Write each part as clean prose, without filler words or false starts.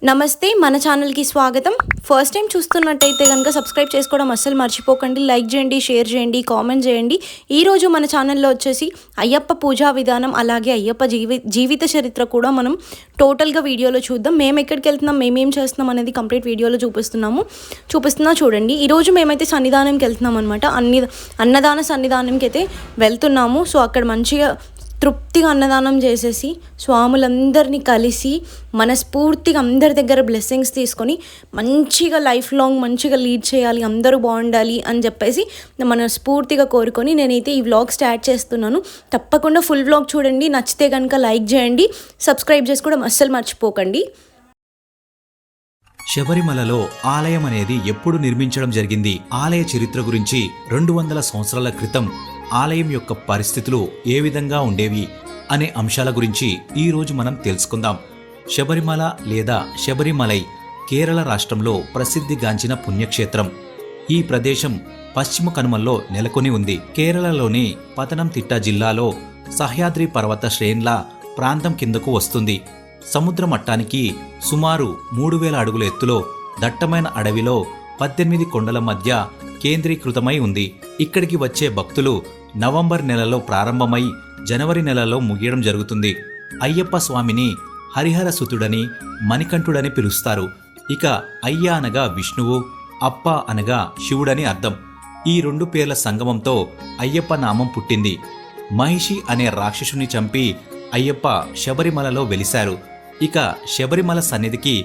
నమస్తే మన ఛానల్కి స్వాగతం. ఫస్ట్ టైం చూస్తున్నట్టయితే కనుక సబ్స్క్రైబ్ చేసుకోవడం అస్సలు మర్చిపోకండి. లైక్ చేయండి, షేర్ చేయండి, కామెంట్ చేయండి. ఈరోజు మన ఛానల్లో వచ్చేసి అయ్యప్ప పూజా విధానం అలాగే అయ్యప్ప జీవిత చరిత్ర కూడా మనం టోటల్గా వీడియోలో చూద్దాం. మేము ఎక్కడికి వెళ్తున్నాం, మేమేం చేస్తున్నాం అనేది కంప్లీట్ వీడియోలో చూపిస్తున్నా చూడండి. ఈరోజు మేమైతే సన్నిధానంకి వెళ్తున్నాం అనమాట. అన్నదాన సన్నిధానంకి అయితే వెళ్తున్నాము. సో అక్కడ మంచిగా తృప్తిగా అన్నదానం చేసేసి స్వాములందరినీ కలిసి మనస్ఫూర్తిగా అందరి దగ్గర బ్లెస్సింగ్స్ తీసుకొని మంచిగా లైఫ్ లాంగ్ మంచిగా లీడ్ చేయాలి, అందరూ బాగుండాలి అని చెప్పేసి మనస్ఫూర్తిగా కోరుకొని నేనైతే ఈ వ్లాగ్ స్టార్ట్ చేస్తున్నాను. తప్పకుండా ఫుల్ వ్లాగ్ చూడండి. నచ్చితే కనుక లైక్ చేయండి, సబ్స్క్రైబ్ చేసుకోవడం అస్సలు మర్చిపోకండి. శబరిమలలో ఆలయం అనేది ఎప్పుడు నిర్మించడం జరిగింది, ఆలయ చరిత్ర గురించి 200 సంవత్సరాల క్రితం ఆలయం యొక్క పరిస్థితులు ఏ విధంగా ఉండేవి అనే అంశాల గురించి ఈరోజు మనం తెలుసుకుందాం. శబరిమల లేదా శబరిమలై కేరళ రాష్ట్రంలో ప్రసిద్ధిగాంచిన పుణ్యక్షేత్రం. ఈ ప్రదేశం పశ్చిమ కనుమల్లో నెలకొని ఉంది. కేరళలోని పతనంతిట్ట జిల్లాలో సహ్యాద్రి పర్వత శ్రేణుల ప్రాంతం కిందకు వస్తుంది. సముద్ర మట్టానికి సుమారు 3000 అడుగుల ఎత్తులో దట్టమైన అడవిలో 18 కొండల మధ్య కేంద్రీకృతమై ఉంది. ఇక్కడికి వచ్చే భక్తులు నవంబర్ నెలలో ప్రారంభమై జనవరి నెలలో ముగియడం జరుగుతుంది. అయ్యప్ప స్వామిని హరిహర సుతుడని, మణికంఠుడని పిలుస్తారు. ఇక అయ్య అనగా విష్ణువు, అప్ప అనగా శివుడని అర్థం. ఈ 2 పేర్ల సంగమంతో అయ్యప్ప నామం పుట్టింది. మహిషి అనే రాక్షసుని చంపి అయ్యప్ప శబరిమలలో వెలిశారు. ఇక శబరిమల సన్నిధికి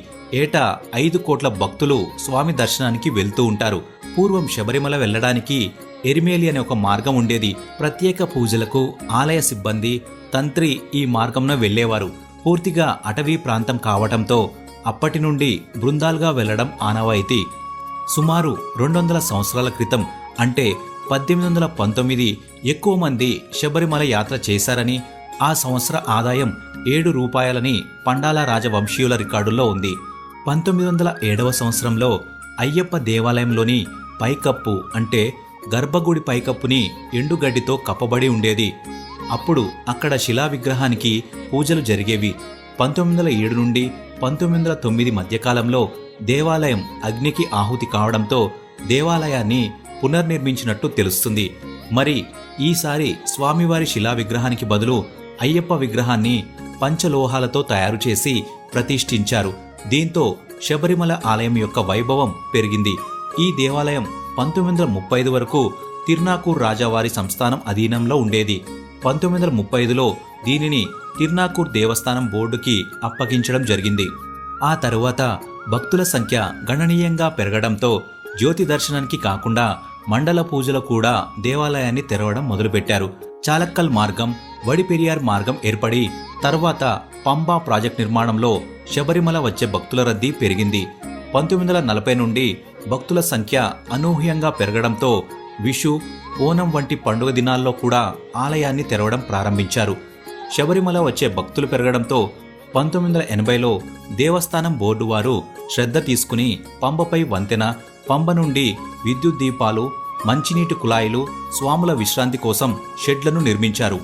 ఏటా 5 కోట్ల భక్తులు స్వామి దర్శనానికి వెళ్తూ ఉంటారు. పూర్వం శబరిమల వెళ్లడానికి ఎరిమేలి అనే ఒక మార్గం ఉండేది. ప్రత్యేక పూజలకు ఆలయ సిబ్బంది, తంత్రి ఈ మార్గంలో వెళ్లేవారు. పూర్తిగా అటవీ ప్రాంతం కావటంతో అప్పటి నుండి బృందాలుగా వెళ్లడం ఆనవాయితీ. సుమారు 200 సంవత్సరాల క్రితం అంటే 1819 ఎక్కువ మంది శబరిమల యాత్ర చేశారని, ఆ సంవత్సర ఆదాయం 7 రూపాయలని పండాల రాజవంశీయుల రికార్డుల్లో ఉంది. 1907వ సంవత్సరంలో అయ్యప్ప దేవాలయంలోని పైకప్పు అంటే గర్భగుడి పైకప్పుని ఎండుగడ్డితో కప్పబడి ఉండేది. అప్పుడు అక్కడ శిలా విగ్రహానికి పూజలు జరిగేవి. 1907 నుండి 1909 మధ్యకాలంలో దేవాలయం అగ్నికి ఆహుతి కావడంతో దేవాలయాన్ని పునర్నిర్మించినట్టు తెలుస్తుంది. మరి ఈసారి స్వామివారి శిలా విగ్రహానికి బదులు అయ్యప్ప విగ్రహాన్ని పంచలోహాలతో తయారు చేసి ప్రతిష్ఠించారు. దీంతో శబరిమల ఆలయం యొక్క వైభవం పెరిగింది. ఈ దేవాలయం 1935 వరకు తిర్నాకూర్ రాజావారి సంస్థానం అధీనంలో ఉండేది. 1935లో దీనిని తిర్నాకూర్ దేవస్థానం బోర్డుకి అప్పగించడం జరిగింది. ఆ తరువాత భక్తుల సంఖ్య గణనీయంగా పెరగడంతో జ్యోతి దర్శనానికి కాకుండా మండల పూజలు కూడా దేవాలయాన్ని తెరవడం మొదలుపెట్టారు. చాలక్కల్ మార్గం, వడిపెరియార్ మార్గం ఏర్పడి తర్వాత పంబా ప్రాజెక్ట్ నిర్మాణంలో శబరిమల వచ్చే భక్తుల రద్దీ పెరిగింది. 1940 నుండి భక్తుల సంఖ్య అనూహ్యంగా పెరగడంతో విషు, ఓనం వంటి పండుగ దినాల్లో కూడా ఆలయాన్ని తెరవడం ప్రారంభించారు. శబరిమల వచ్చే భక్తులు పెరగడంతో 1980లో దేవస్థానం బోర్డు వారు శ్రద్ధ తీసుకుని పంబపై వంతెన, పంబ నుండి విద్యుత్ దీపాలు, మంచినీటి కుళాయిలు, స్వాముల విశ్రాంతి కోసం షెడ్లను నిర్మించారు.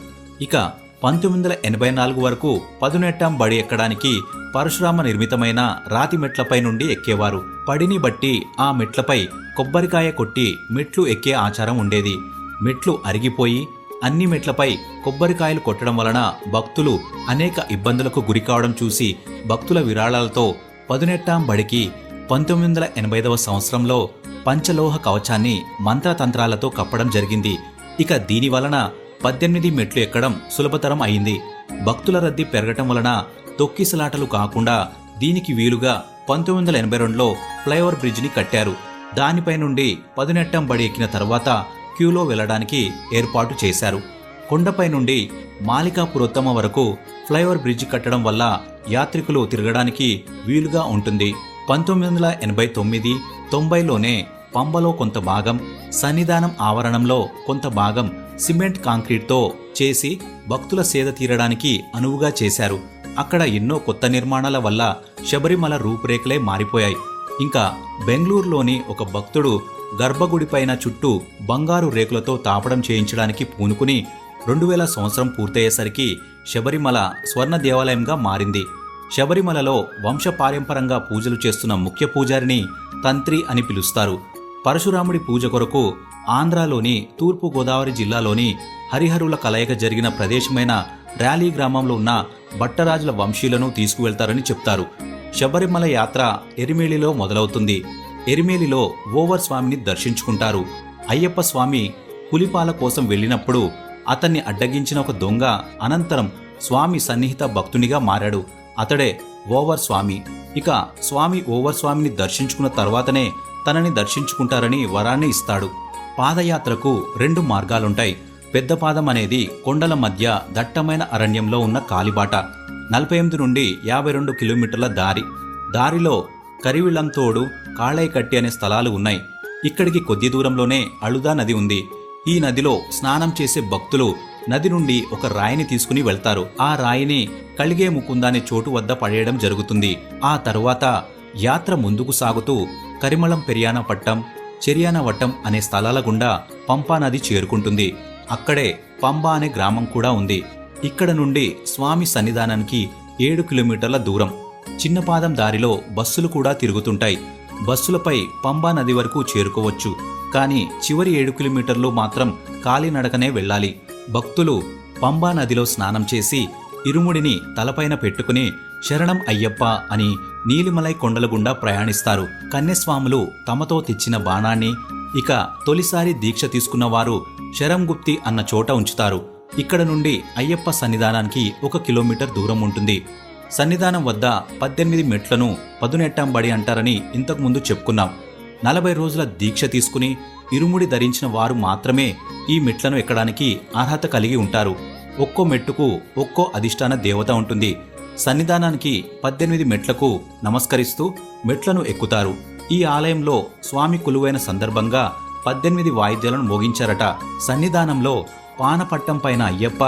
ఇక 1984 వరకు పదునెట్టాం బడి ఎక్కడానికి పరశురామ నిర్మితమైన రాతి మెట్లపై నుండి ఎక్కేవారు. పడిని బట్టి ఆ మెట్లపై కొబ్బరికాయ కొట్టి మెట్లు ఎక్కే ఆచారం ఉండేది. మెట్లు అరిగిపోయి అన్ని మెట్లపై కొబ్బరికాయలు కొట్టడం వలన భక్తులు అనేక ఇబ్బందులకు గురికావడం చూసి భక్తుల విరాళాలతో పదునెట్టాం బడికి 1985వ సంవత్సరంలో పంచలోహ కవచాన్ని మంత్రతంత్రాలతో కప్పడం జరిగింది. ఇక దీని వలన 18 మెట్లు ఎక్కడం సులభతరం అయింది. భక్తుల రద్దీ పెరగటం వలన తొక్కిసలాటలు కాకుండా దీనికి వీలుగా 1982లో ఫ్లైఓవర్ బ్రిడ్జిని కట్టారు. దానిపై నుండి పదునెట్టం బడి ఎక్కిన తర్వాత క్యూలో వెళ్లడానికి ఏర్పాటు చేశారు. కొండపై నుండి మాలికాపురోత్తమ వరకు ఫ్లైఓవర్ బ్రిడ్జి కట్టడం వల్ల యాత్రికులు తిరగడానికి వీలుగా ఉంటుంది. 1989, 90లోనే పంబలో కొంత భాగం, సన్నిధానం ఆవరణంలో కొంత భాగం సిమెంట్ కాంక్రీట్తో చేసి భక్తుల సేద తీరడానికి అనువుగా చేశారు. అక్కడ ఎన్నో కొత్త నిర్మాణాల వల్ల శబరిమల రూపురేఖలే మారిపోయాయి. ఇంకా బెంగళూరులోని ఒక భక్తుడు గర్భగుడిపైన చుట్టూ బంగారు రేకులతో తాపడం చేయించడానికి పూనుకుని 2000 సంవత్సరం పూర్తయ్యేసరికి శబరిమల స్వర్ణ దేవాలయంగా మారింది. శబరిమలలో వంశపారంపరంగా పూజలు చేస్తున్న ముఖ్య పూజారిని తంత్రి అని పిలుస్తారు. పరశురాముడి పూజ కొరకు ఆంధ్రాలోని తూర్పు గోదావరి జిల్లాలోని హరిహరుల కలయిక జరిగిన ప్రదేశమైన ర్యాలీ గ్రామంలో ఉన్న భట్టరాజుల వంశీయులను తీసుకువెళ్తారని చెప్తారు. శబరిమల యాత్ర ఎరిమేలిలో మొదలవుతుంది. ఎరిమేలిలో ఓవర్ స్వామిని దర్శించుకుంటారు. అయ్యప్ప స్వామి పులిపాల కోసం వెళ్ళినప్పుడు అతన్ని అడ్డగించిన ఒక దొంగ అనంతరం స్వామి సన్నిహిత భక్తునిగా మారాడు. అతడే ఓవర్ స్వామి. ఇక స్వామి ఓవర్ స్వామిని దర్శించుకున్న తర్వాతనే తనని దర్శించుకుంటారని వరాన్ని ఇస్తాడు. పాదయాత్రకు 2 మార్గాలుంటాయి. పెద్ద పాదం అనేది కొండల మధ్య దట్టమైన అరణ్యంలో ఉన్న కాలిబాట. 48 నుండి 52 కిలోమీటర్ల దారిలో కరివిళంతోడు, కాళైకట్టి అనే స్థలాలు ఉన్నాయి. ఇక్కడికి కొద్ది దూరంలోనే అళుదా నది ఉంది. ఈ నదిలో స్నానం చేసే భక్తులు నది నుండి ఒక రాయిని తీసుకుని వెళ్తారు. ఆ రాయిని కలిగే ముకుంద అనే చోటు వద్ద పడేయడం జరుగుతుంది. ఆ తరువాత యాత్ర ముందుకు సాగుతూ కరిమళం పెరియానపట్టం, చెరియానవట్టం అనే స్థలాల గుండా పంపా నది చేరుకుంటుంది. అక్కడే పంబా అనే గ్రామం కూడా ఉంది. ఇక్కడ నుండి స్వామి సన్నిధానానికి 7 కిలోమీటర్ల దూరం. చిన్నపాదం దారిలో బస్సులు కూడా తిరుగుతుంటాయి. బస్సులపై పంబా నది వరకు చేరుకోవచ్చు. కానీ చివరి 7 కిలోమీటర్లు మాత్రం కాలినడకనే వెళ్ళాలి. భక్తులు పంబా నదిలో స్నానం చేసి ఇరుముడిని తలపైన పెట్టుకుని శరణం అయ్యప్ప అని నీలిమలై కొండల గుండా ప్రయాణిస్తారు. కన్యస్వాములు తమతో తెచ్చిన బాణాన్ని ఇక తొలిసారి దీక్ష తీసుకున్న వారు శరంగుప్తి అన్న చోట ఉంచుతారు. ఇక్కడ నుండి అయ్యప్ప సన్నిధానానికి 1 కిలోమీటర్ దూరం ఉంటుంది. సన్నిధానం వద్ద 18 మెట్లను పదునెట్టాంబడి అంటారని ఇంతకుముందు చెప్పుకున్నాం. 40 రోజుల దీక్ష తీసుకుని ఇరుముడి ధరించిన వారు మాత్రమే ఈ మెట్లను ఎక్కడానికి అర్హత కలిగి ఉంటారు. ఒక్కో మెట్టుకు ఒక్కో అధిష్టాన దేవత ఉంటుంది. సన్నిధానానికి 18 మెట్లకు నమస్కరిస్తూ మెట్లను ఎక్కుతారు. ఈ ఆలయంలో స్వామి కొలువైన సందర్భంగా 18 వాయిద్యాలను మోగించారట. సన్నిధానంలో పానపట్టం పైన అయ్యప్ప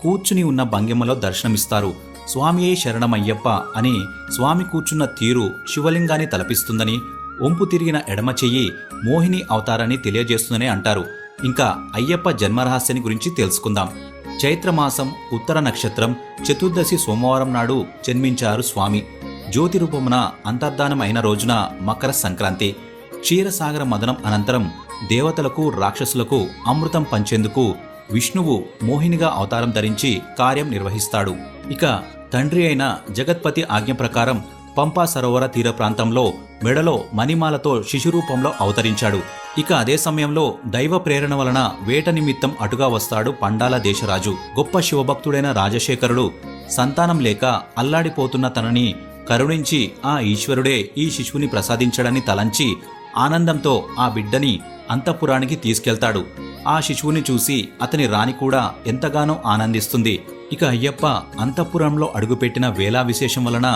కూర్చుని ఉన్న భంగిమలో దర్శనమిస్తారు. స్వామియే శరణమయ్యప్ప అని స్వామి కూర్చున్న తీరు శివలింగాన్ని తలపిస్తుందని, ఒంపు తిరిగిన ఎడమ చెయ్యి మోహిని అవతారాన్ని తెలియజేస్తుందని అంటారు. ఇంకా అయ్యప్ప జన్మరహస్యాన్ని గురించి తెలుసుకుందాం. చైత్రమాసం ఉత్తర నక్షత్రం చతుర్దశి సోమవారం నాడు జన్మించారు స్వామి. జ్యోతి రూపమున అంతర్ధానం అయిన రోజున మకర సంక్రాంతి. క్షీరసాగర మదనం అనంతరం దేవతలకు రాక్షసులకు అమృతం పంచేందుకు విష్ణువు మోహినిగా అవతారం ధరించి కార్యం నిర్వహిస్తాడు. ఇక తండ్రి అయిన జగత్పతి ఆజ్ఞ ప్రకారం పంపా సరోవర తీర ప్రాంతంలో మెడలో మణిమాలతో శిశురూపంలో అవతరించాడు. ఇక అదే సమయంలో దైవ ప్రేరణ వలన వేట నిమిత్తం అటుగా వస్తాడు పండాల దేశరాజు. గొప్ప శివభక్తుడైన రాజశేఖరుడు సంతానం లేక అల్లాడిపోతున్న తనని కరుణించి ఆ ఈశ్వరుడే ఈ శిశువుని ప్రసాదించడని తలంచి ఆనందంతో ఆ బిడ్డని అంతఃపురానికి తీసుకెళ్తాడు. ఆ శిశువుని చూసి అతని రాణి కూడా ఎంతగానో ఆనందిస్తుంది. ఇక అయ్యప్ప అంతఃపురంలో అడుగుపెట్టిన వేళా విశేషం వలన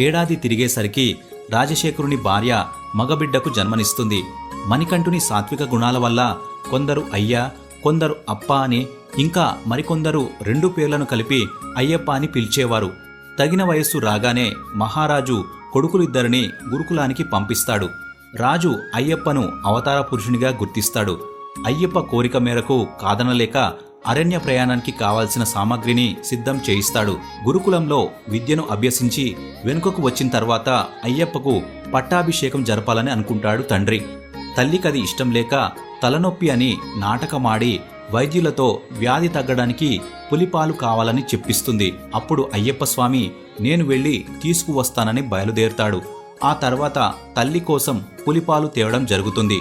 ఏడాది తిరిగేసరికి రాజశేఖరుని భార్య మగబిడ్డకు జన్మనిస్తుంది. మణికంఠుని సాత్విక గుణాల వల్ల కొందరు అయ్యా, కొందరు అప్ప అని, ఇంకా మరికొందరు 2 పేర్లను కలిపి అయ్యప్ప అని పిలిచేవారు. తగిన వయస్సు రాగానే మహారాజు కొడుకులిద్దరిని గురుకులానికి పంపిస్తాడు. రాజు అయ్యప్పను అవతార పురుషునిగా గుర్తిస్తాడు. అయ్యప్ప కోరిక మేరకు కాదనలేక అరణ్య ప్రయాణానికి కావాల్సిన సామాగ్రిని సిద్ధం చేయిస్తాడు. గురుకులంలో విద్యను అభ్యసించి వెనుకకు వచ్చిన తర్వాత అయ్యప్పకు పట్టాభిషేకం జరపాలని అనుకుంటాడు తండ్రి. తల్లికది ఇష్టం లేక తలనొప్పి అని నాటకమాడి వైద్యులతో వ్యాధి తగ్గడానికి పులిపాలు కావాలని చెప్పిస్తుంది. అప్పుడు అయ్యప్ప స్వామి నేను వెళ్ళి తీసుకువస్తానని బయలుదేరుతాడు. ఆ తర్వాత తల్లి కోసం పులిపాలు తేవడం జరుగుతుంది.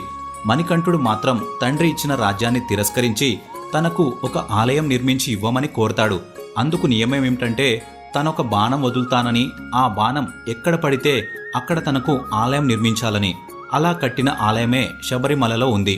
మణికంఠుడు మాత్రం తండ్రి ఇచ్చిన రాజ్యాన్ని తిరస్కరించి తనకు ఒక ఆలయం నిర్మించి ఇవ్వమని కోరతాడు. అందుకు నియమం ఏమిటంటే తనొక బాణం వదులుతానని, ఆ బాణం ఎక్కడ పడితే అక్కడ తనకు ఆలయం నిర్మించాలని. అలా కట్టిన ఆలయమే శబరిమలలో ఉంది.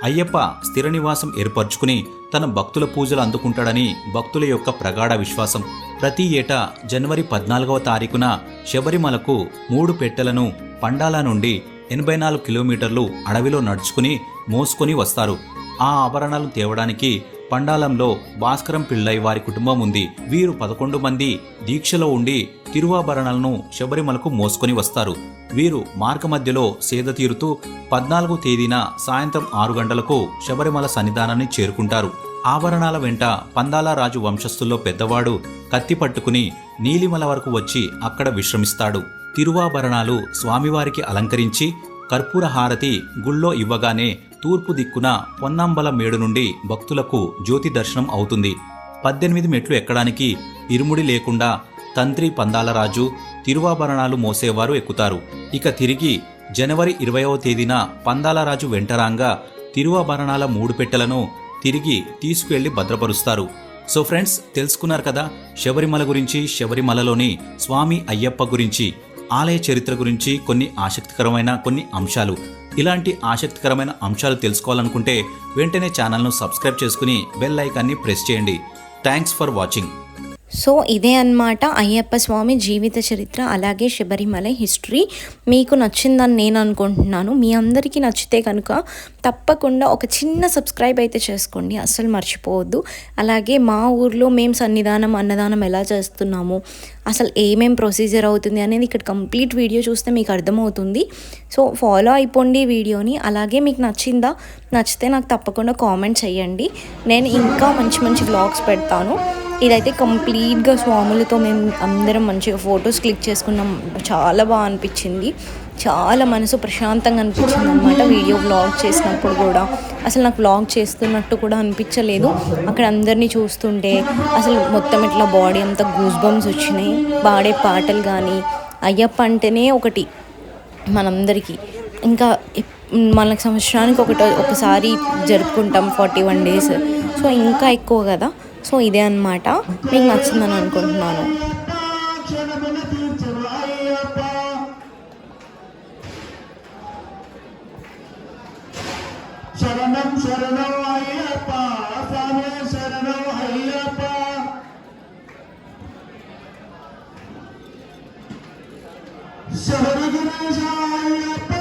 అయ్యప్ప స్థిర నివాసం ఏర్పరచుకుని తన భక్తుల పూజలు అందుకుంటాడని భక్తుల యొక్క ప్రగాఢ విశ్వాసం. ప్రతి ఏటా జనవరి 14వ తారీఖున శబరిమలకు 3 పెట్టెలను పండాల నుండి 84 కిలోమీటర్లు అడవిలో నడుచుకుని మోసుకొని వస్తారు. ఆ ఆభరణాలు తేవడానికి పండాలంలో భాస్కరం పిళ్ళై వారి కుటుంబం ఉంది. వీరు 11 మంది దీక్షలో ఉండి తిరువాభరణాలను శబరిమలకు మోసుకొని వస్తారు. వీరు మార్గమధ్యలో సేద తీరుతూ 14వ తేదీన సాయంత్రం 6 గంటలకు శబరిమల సన్నిధానాన్ని చేరుకుంటారు. ఆభరణాల వెంట పందాల రాజు వంశస్థుల్లో పెద్దవాడు కత్తి పట్టుకుని నీలిమల వరకు వచ్చి అక్కడ విశ్రమిస్తాడు. తిరువాభరణాలు స్వామివారికి అలంకరించి కర్పూర హారతి గుళ్ళో ఇవ్వగానే తూర్పు దిక్కున పొన్నాంబల మేడు నుండి భక్తులకు జ్యోతి దర్శనం అవుతుంది. 18 మెట్లు ఎక్కడానికి ఇరుముడి లేకుండా తంత్రి పందాలరాజు తిరువాభరణాలు మోసేవారు ఎక్కుతారు. ఇక తిరిగి జనవరి 20వ తేదీన పందాలరాజు వెంటరాంగా తిరువాభరణాల 3 పెట్టెలను తిరిగి తీసుకువెళ్లి భద్రపరుస్తారు. సో ఫ్రెండ్స్, తెలుసుకున్నారు కదా శబరిమల గురించి, శబరిమలలోని స్వామి అయ్యప్ప గురించి, ఆలయ చరిత్ర గురించి కొన్ని ఆసక్తికరమైన కొన్ని అంశాలు. ఇలాంటి ఆసక్తికరమైన అంశాలు తెలుసుకోవాలనుకుంటే వెంటనే ఛానల్ను సబ్స్క్రైబ్ చేసుకుని బెల్ ఐకాన్ని ప్రెస్ చేయండి. Thanks for watching. సో ఇదే అన్నమాట అయ్యప్ప స్వామి జీవిత చరిత్ర, అలాగే శబరిమల హిస్టరీ. మీకు నచ్చిందని నేను అనుకుంటున్నాను. మీ అందరికీ నచ్చితే కనుక తప్పకుండా ఒక చిన్న సబ్స్క్రైబ్ అయితే చేసుకోండి, అస్సలు మర్చిపోవద్దు. అలాగే మా ఊర్లో మేము సన్నిధానం అన్నదానం ఎలా చేస్తున్నాము, అసలు ఏమేం ప్రొసీజర్ అవుతుంది అనేది ఇక్కడ కంప్లీట్ వీడియో చూస్తే మీకు అర్థమవుతుంది. సో ఫాలో అయిపోండి వీడియోని. అలాగే మీకు నచ్చితే నాకు తప్పకుండా కామెంట్ చేయండి. నేను ఇంకా మంచి మంచి వ్లాగ్స్ పెడతాను. ఇదైతే కంప్లీట్గా స్వాములతో మేము అందరం మంచిగా ఫొటోస్ క్లిక్ చేసుకున్నాం. చాలా బాగా అనిపించింది, చాలా మనసు ప్రశాంతంగా అనిపించింది అనమాట. వీడియో వ్లాగ్ చేసినప్పుడు కూడా అసలు నాకు వ్లాగ్ చేస్తున్నట్టు కూడా అనిపించలేదు. అక్కడ అందరినీ చూస్తుంటే అసలు మొత్తం ఇట్లా బాడీ అంతా గూస్ బంప్స్ వచ్చినాయి. పాడే పాటలు కానీ, అయ్యప్ప అంటేనే ఒకటి మనందరికీ. ఇంకా మనకు సంవత్సరానికి ఒకసారి జరుపుకుంటాం 41 days. సో ఇంకా ఎక్కువ కదా. సో ఇదే అన్నమాట. మీకు నచ్చిందని అనుకుంటున్నాను. శరణం శరణం అయ్యప్ప స్వామి శరణం అయ్యప్ప. శబరిగిరీశ అయ్యప్ప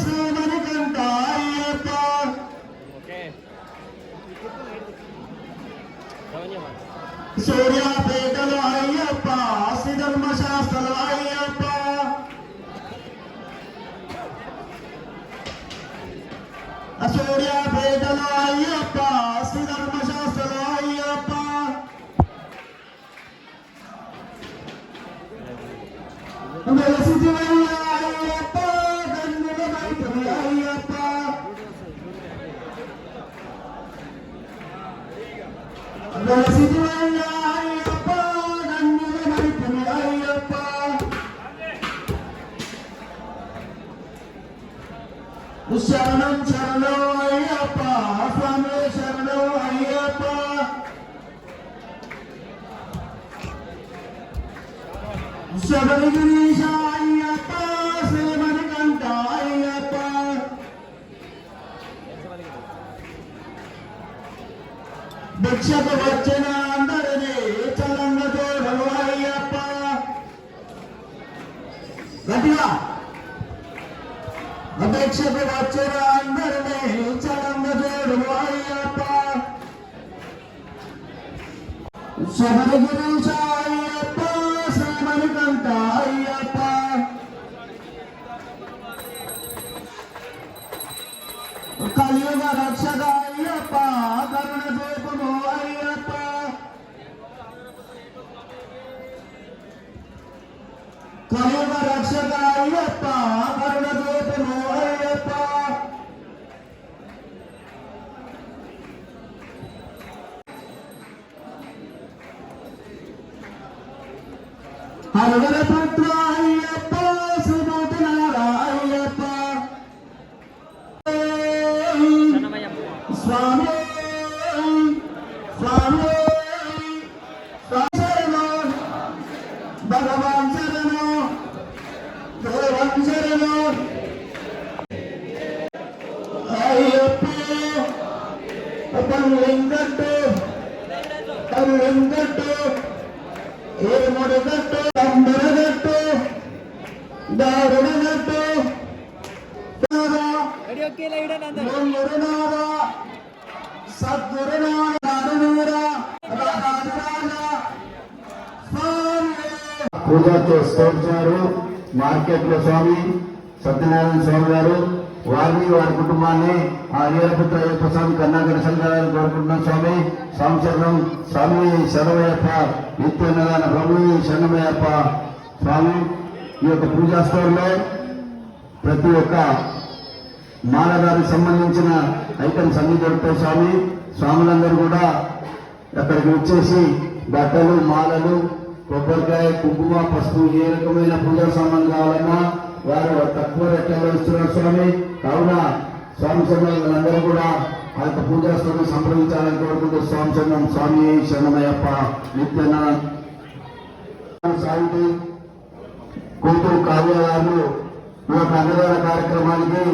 శ్రీమణికంఠ అయ్యప్ప. సూర్యాపేటలో అయ్యప్ప శ్రీధర్మశాస్త్రలో అయ్యప్ప. సూర్యాపేటలో అయ్యప్ప శ్రీధర్మశాస్త్రలో అయ్యప్ప. వెలసిదివయ్య అయ్యప్ప గన్నుల వైపుని అయ్యప్ప. వెలసిదివయ్య అయ్యప్ప గన్నుల వైపుని అయ్యప్ప. శరణం శరణం అయ్యప్ప స్వామి శరణం అయ్యప్ప. శబరిగిరీశ అయ్యప్ప శ్రీమణికంఠ అయ్యప్ప. భిక్షకు వచ్చిన అందరినీ చలంగ తోడు అయ్యప్ప. గట్టిగా భిక్షకు వచ్చిన అందరినీ చలంగ తోడు అయ్యప్ప. శబరిగిరీశ అయ్యప్ప శ్రీమణికంఠ అయ్యప్ప. కలియుగ రక్షక అయ్యప్ప కరుణ చూపుము అయ్యప్ప. కలియుగ రక్షక అయ్యప్ప కరుణ చూపుము అయ్యప్ప. హరవర పట్ల అయ్యప్ప సుమోతనార అయ్యప్ప. స్వామి స్వామి శరణం భగవాన్ శరణం దేవం శరణం అయ్యప్ప. పల్లింగట్టు పల్లింగట్టు ఏముడుగట్టు తంబరగట్టు దారుణగట్టు గురునాథ పూజ చేస్తారు. మార్కెట్లో స్వామి సత్యనారాయణ స్వామి గారు వారిని వారి కుటుంబాన్ని ఆ అయ్యప్ప అయ్యప్ప స్వామి కర్ణాకర సంఘాలను కోరుకుంటున్నాం. స్వామి సంవత్సరం స్వామి శరణమయ్యప్ప నిత్యన్నదాన ప్రభు శరణమయ్యప్ప. స్వామి ఈ యొక్క పూజా స్టోర్లో ప్రతి ఒక్క మాలగారికి సంబంధించిన ఐటమ్స్ అన్ని దొరుకుతాయి. స్వామి స్వాములందరూ కూడా అక్కడికి వచ్చేసి బట్టలు, మాలలు, కొబ్బరికాయ, కుంకుమ, పసుపు ఏ రకమైన పూజా సామాన్లు కావాలన్నా వారు తక్కువ రేట్లలో ఇస్తున్నారు. స్వామి కావున స్వామి సంఘాలందరూ కూడా ఆ యొక్క పూజా స్థలం సంప్రదించాలని కోరుకుంటూ స్వామి సంఘం స్వామి శరణమయ్యప్ప నిత్యన సాగుతూ కూతురు కావ్య గారు ఈ యొక్క అన్నదాన కార్యక్రమానికి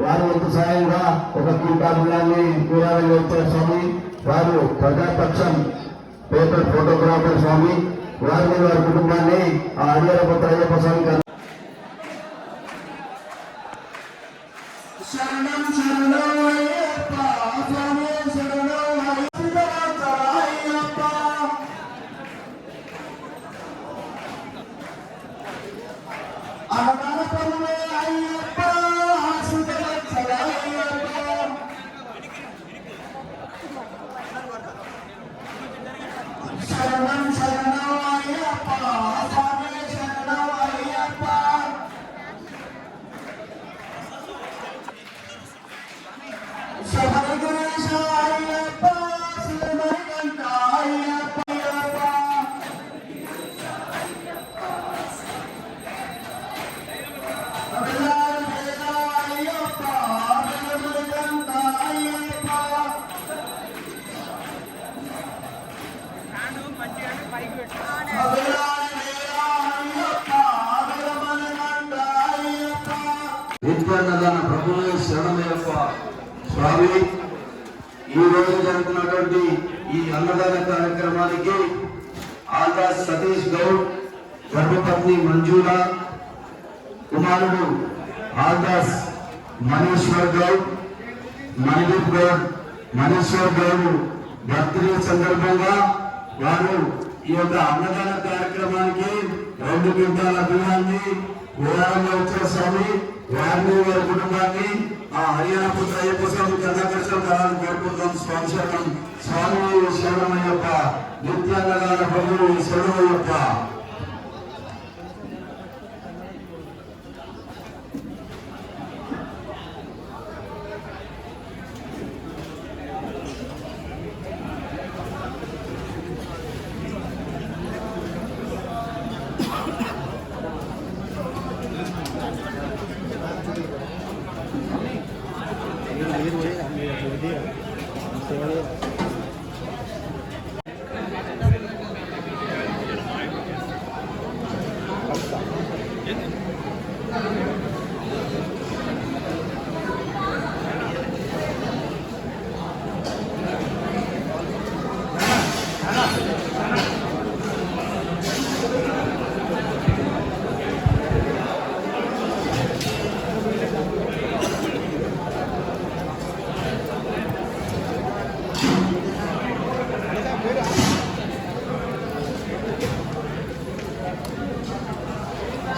వారి వంతు సాయంగా 1 క్వింటాల్ బియ్యాన్ని విరాళంగా ఇచ్చారు. స్వామి వారు ప్రజాపక్షం పేపర్ ఫోటోగ్రాఫర్. స్వామి వారిని వారి కుటుంబాన్ని ఆ అయ్యప్ప అయ్యప్ప స్వామి శరణం శరణం అయ్యప్ప స్వామి శరణం అయ్యప్ప. అన్నదాన ప్రభువే అయ్యప్ప ఆశీర్వదించరా అయ్యప్ప. శరణం శరణం అయ్యప్ప స్వామి శరణం అయ్యప్ప. శబరి గణేశ అయ్యప్ప శ్రీమణికంఠ అయ్యప్ప అయ్యప్ప. అభిలాష వేద అయ్యప్ప శ్రీమణికంఠ అయ్యప్ప. నిత్యాన్నదాన ప్రభువే శరణమయ్యప్ప. స్వామి ఈ రోజు జరుగుతున్నటువంటి ఈ అన్నదాన కార్యక్రమానికి ఆల్దాస్ సతీష్ గౌడ్, ధర్మపత్ని మంజుల, కుమారుడు ఆల్దాస్ మనీశ్వర్ గౌడ్, మణిదీప్ గౌడ్, మనీశ్వర్ గౌడ్ బర్త్డే సందర్భంగా వారు ఈ యొక్క అన్నదాన కార్యక్రమానికి 2 క్వింటాల బియ్యాన్ని విరాళంగా ఇచ్చారు. స్వామి వారిని వారి కుటుంబాన్ని ఆ హరియాణా పుత్ర అయ్యప్ప స్వామి కర్ణాకర సంఘాలను కోరుకుంటాం. స్వామి శరణం స్వామి శరణమయ్యప్ప నిత్యాన్నదాన ప్రభు శరణమయ్యప్ప.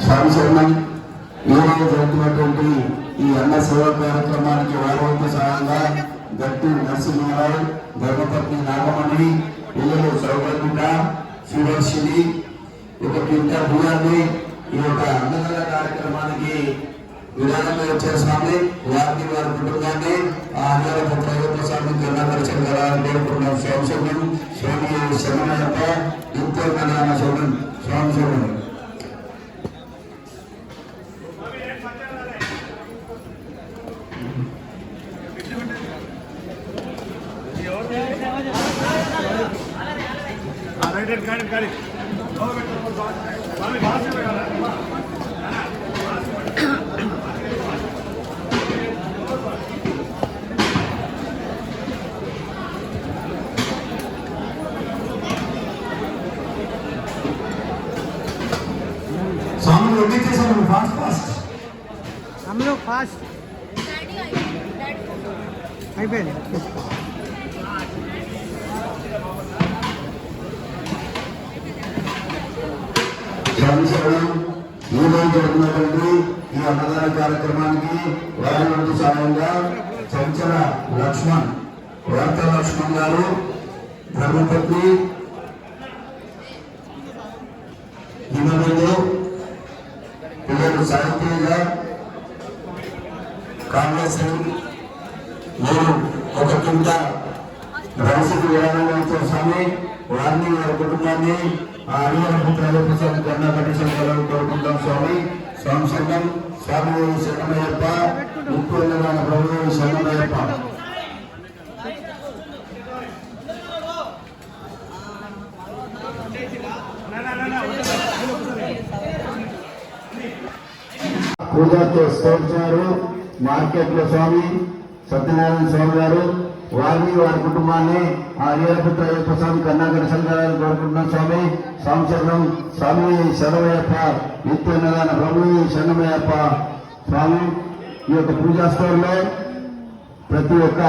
స్వామి శరణం ఈరోజు జరుగుతున్నటువంటి ఈ అన్న సేవా కార్యక్రమానికి వారి వంతు సహాయంగా గట్టి నరసింహారావు, ధర్మపత్ని నాగమణి, పిల్లలు సౌకర్య సుదర్శిని 1 క్వింటాల్ బియ్యాన్ని ఈ యొక్క అన్నదాన కార్యక్రమానికి విరాళంగా ఇచ్చారు. స్వామి వారిని వారి కుటుంబాన్ని ఆ అన్నదాన అయ్యప్ప స్వామి కర్ణాకర సంఘాలను కోరుకుంటున్నాం. స్వామి శరణం స్వామి శరణమయ్యప్ప నిత్యాన్నదాన శరణం స్వామి శరణం. हम लोग फास्ट అయిపోయింది. స్వామి శరణం ఈ రోజు జరుగుతున్నటువంటి ఈ అన్నదాన కార్యక్రమానికి వారి వంతు సాయంగా చంచల లక్ష్మణ్ వార్త లక్ష్మణ్ గారు, ధర్మపత్ని హిమబిందు, పిల్లలు సాహిత్యత, కాంగ్రెస్ నేను ఒక కింద రైతుకు విరాళంగా ఇచ్చిన స్వామి వారిని వారి కుటుంబాన్ని ఆ అడిగిన ప్రసాద్ గన్నా కట్టేశ్వరం కోరుకుంటాం స్వామి. స్వామి సంఘం స్వామి శరణమయ్యప్ప, ముప్పై ప్రభు శరణమయ్యప్ప. పూజతో స్తోత్రాలు మార్కెట్ లో స్వామి సత్యనారాయణ స్వామి గారు వారిని వారి కుటుంబాన్ని ఆ అయ్యప్ప ప్రసాద్ కర్ణాకర సంఘాలను కోరుకుంటున్నాం స్వామి. సంవత్సరం స్వామి శరణమయ్యప్ప, నిత్యన్నదాన ప్రభు శరణమయ్యప్ప. స్వామి ఈ యొక్క పూజా స్టోర్లో ప్రతి ఒక్క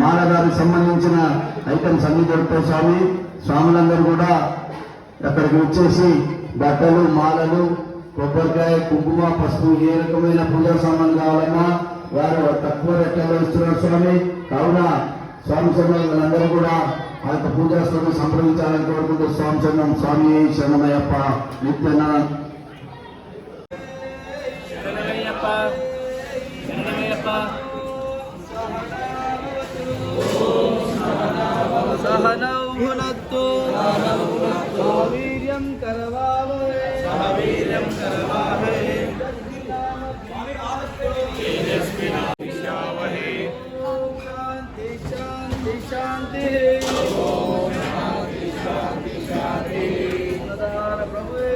మాలగారికి సంబంధించిన ఐటమ్స్ అన్ని దొరుకుతాయి స్వామి. స్వాములందరూ కూడా అక్కడికి వచ్చేసి బట్టలు, మాలలు, కొబ్బరికాయ, కుంకుమ, పసుపు ఏ రకమైన పూజా సామాన్ కావాలన్నా వారు తక్కువ రేట్లలో ఇస్తున్నారు స్వామి. కావున స్వామి సంఘాలందరూ కూడా ఆ యొక్క పూజా స్థలం సంప్రదించాలని కోరుకుంటూ స్వామి సంఘం స్వామి శరణమయ్యప్ప నిత్యన వీర్యం కరవావహే శాంతి శాంతి శాంతి. ప్రభువే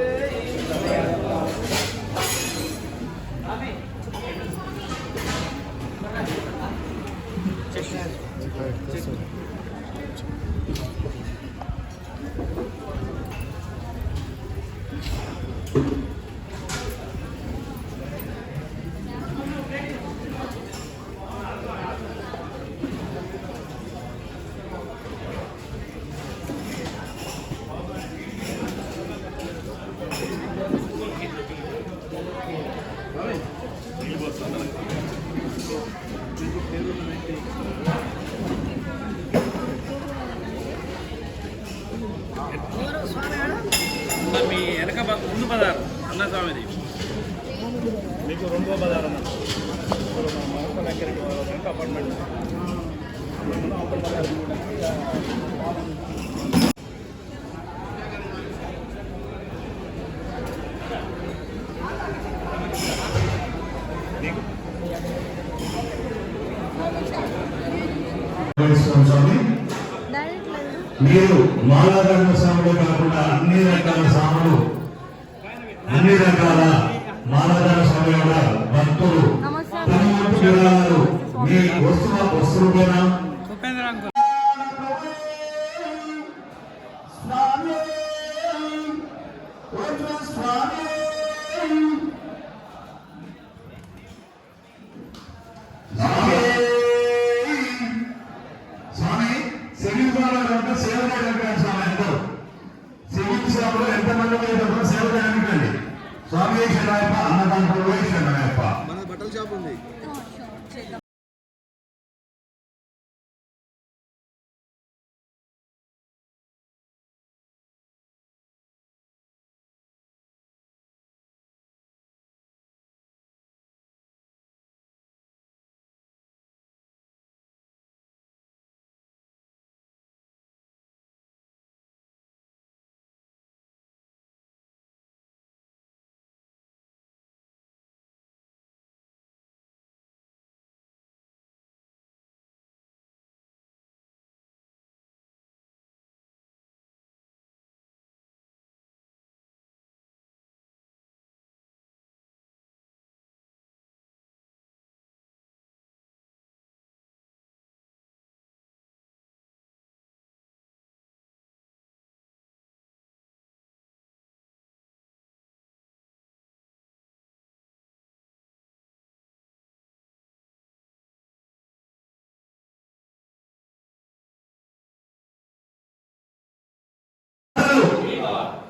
మీ వెనక ముందు బజార్ అన్న స్వామిది, మీకు రెండో బజార్ అన్న దగ్గరికి అపార్ట్మెంట్. మీరు మాలాగండ స్వాములు కాకుండా అన్ని రకాల స్వాములు, అన్ని రకాల మాలాగండ స్వామి కూడా భక్తులు తమ వంతు విరాళాలు మీ వస్తు రూపేనా ఎంతమంది సేవ చేయడానికి స్వామి శరణయ్యప్ప, అన్నదాన శరణయ్యప్ప. మన బట్టల షాప్ ఉంది.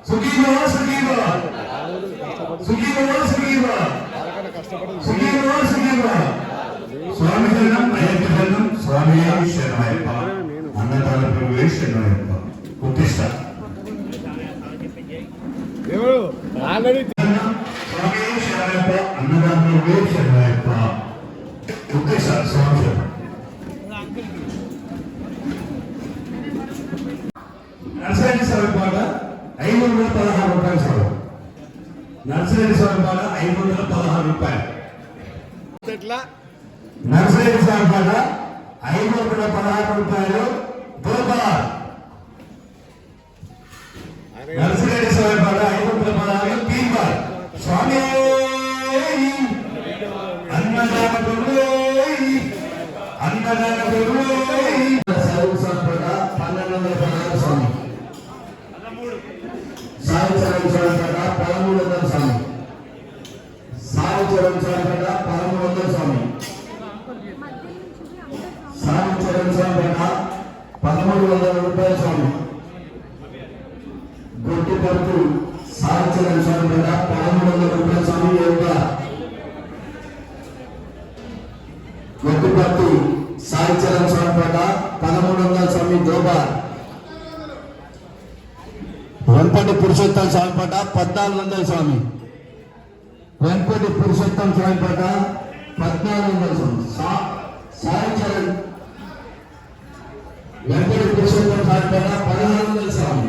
సుఖీ భవ సుఖీ భవ సుఖీ భవ సుఖీ భవ. స్వామి శరణం అయ్యప్ప శరణం స్వామి శరణయ్యప్ప అన్నదాన ప్రభువే శరణయ్యప్ప ఉత్తిష్ట స్వామి శరణయ్యప్ప అన్నదాన ప్రభువే శరణయ్యప్ప ఉత్తిష్ట స్వామి శరణం నర్సరీ స్వామి పాట 516 రూపాయలు సార్ నర్సరీ స్వామి పాట 516 రూపాయలు ఎట్లా నర్సరీ స్వామి పాట 516 రూపాయలు గోపాల్ నర్సరీ స్వామి పాట 516 పీపాల్ స్వామి అన్నదాన ప్రభువే అన్నదాన ప్రభువే స్వామి పాట 1216 స్వామి సాయి చరణ్ స్వామి పాట 1300 స్వామి సాయి చరణ్ స్వామి పాట 1300 స్వామి సాయి చరణ్ స్వామి పాట 1300 రూపాయలు స్వామి గొట్టిపడుతు సాయి చరణ్ స్వామి పాట 1300 రూపాయలు స్వామి యోగా గొట్టిపడుతు సాయి చరణ్ స్వామి పాట 1300 స్వామి దోబార్ వెంపటి పురుషోత్తం స్వామి పాట 1400 స్వామి వెంపటి పురుషోత్తం స్వామి పాట 1400 స్వామి సాయి చరణ్ వెంపటి పురుషోత్తం స్వామి పాట 1600 స్వామి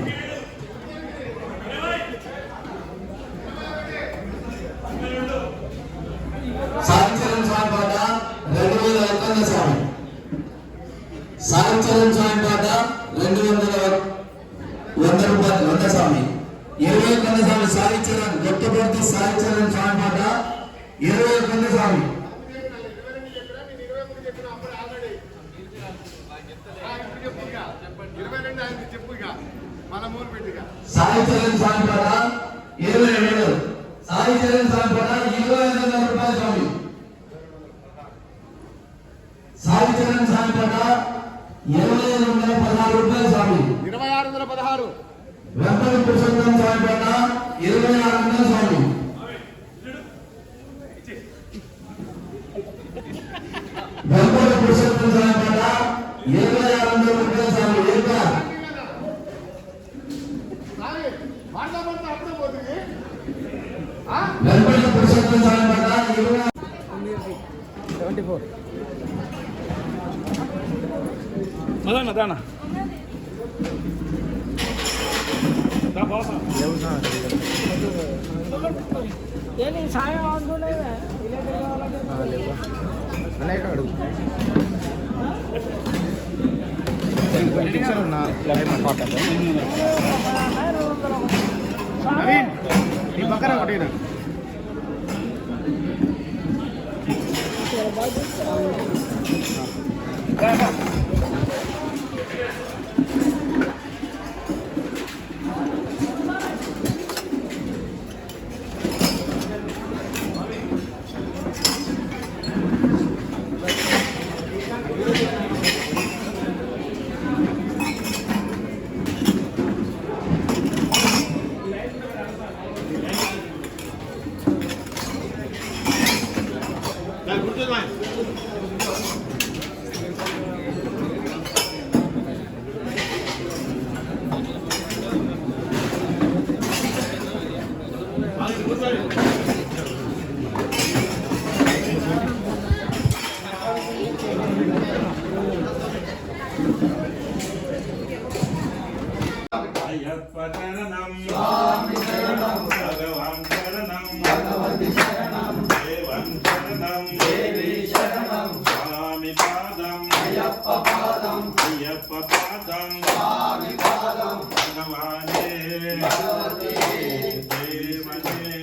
సాయి చరణ్ స్వామి పాట 2100 స్వామి సాయి చరణ్ స్వామి పాట 100 రూపాయలు స్వామి 21 స్వామి సాయి చరణ్ గొట్టపర్తి సాయి చరణ్ స్వామి పాట 21 స్వామి సాయి చరణ్ స్వామి పాట 22 సాయి చరణ్ స్వామి పాట 2500 రూపాయలు స్వామి సాయి చరణ్ స్వామి పాట 2516 రూపాయలు స్వామి 2616 వెంపటి పురుషోత్తం స్వామి పాట 2600 స్వామి వెంపటి పురుషోత్తం స్వామి పాట 2600 రూపాయలు స్వామి ఏకా వెంపటి పురుషోత్తం స్వామి పాట 74 అదన్న దానా సాయం అనుకుంటే అనేక అడుగు నవీన్ ఈ పక్కన ఒకటి అయ్యప్ప శరణం స్వామి శరణం భగవాన్ శరణం భగవతి శరణం దేవం శరణం దేవి శరణం స్వామి పాదం అయ్యప్ప పాదం స్వామి పాదం భగవానే భగవతి దేవనే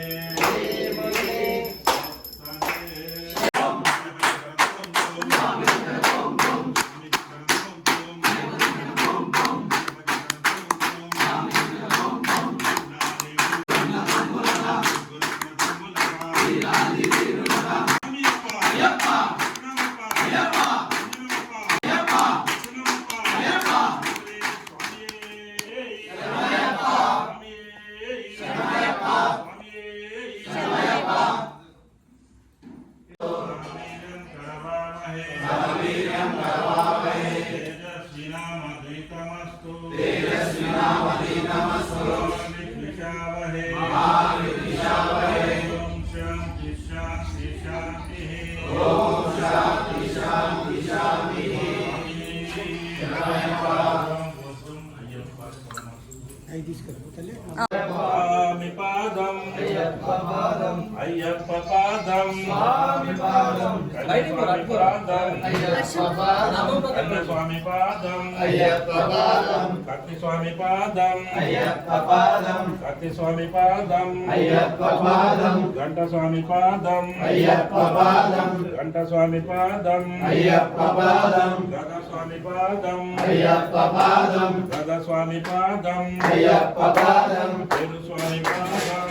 तेजस्विनामधीतमस्तु महाविद्विषावहे ओम शांति शांति शांति स्वामी पादम अय्यप्पा पादम स्वामी पादम स्वामी पादम कत्ति स्वामी पादम कत्ति स्वामी पादम घंटा स्वामी पादम घंटा स्वामी पादम गदा स्वामी पादम गदा स्वामी पादम पेरु स्वामी पादम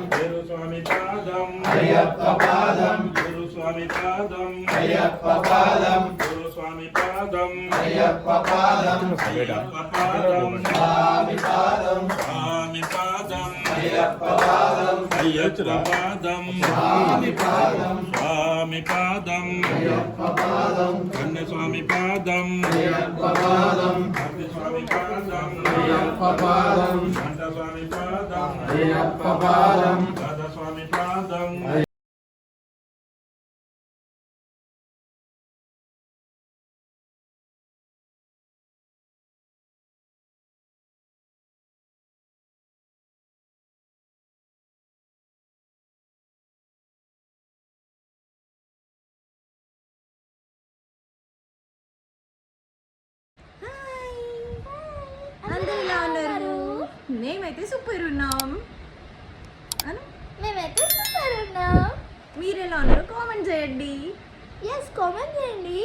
पेरु स्वामी पादम पेरु स्वामी पादम पेरु स्वामी पादम अय्यप्पा पादम स्वामी पादम अय्यप्पा पादम स्वामी पादम कन्या स्वामी पादम कन्या स्वामी पादम घंटा स्वामी पादम दादा स्वामी पादम అందరూ ఎలా ఉన్నారు? మేమైతే సూపర్ ఉన్నాం. మేమైతే సూపర్ ఉన్నాం. మీరు ఎలా ఉన్నారు? కామెంట్ చేయండి. ఎస్ కామెంట్ చేయండి.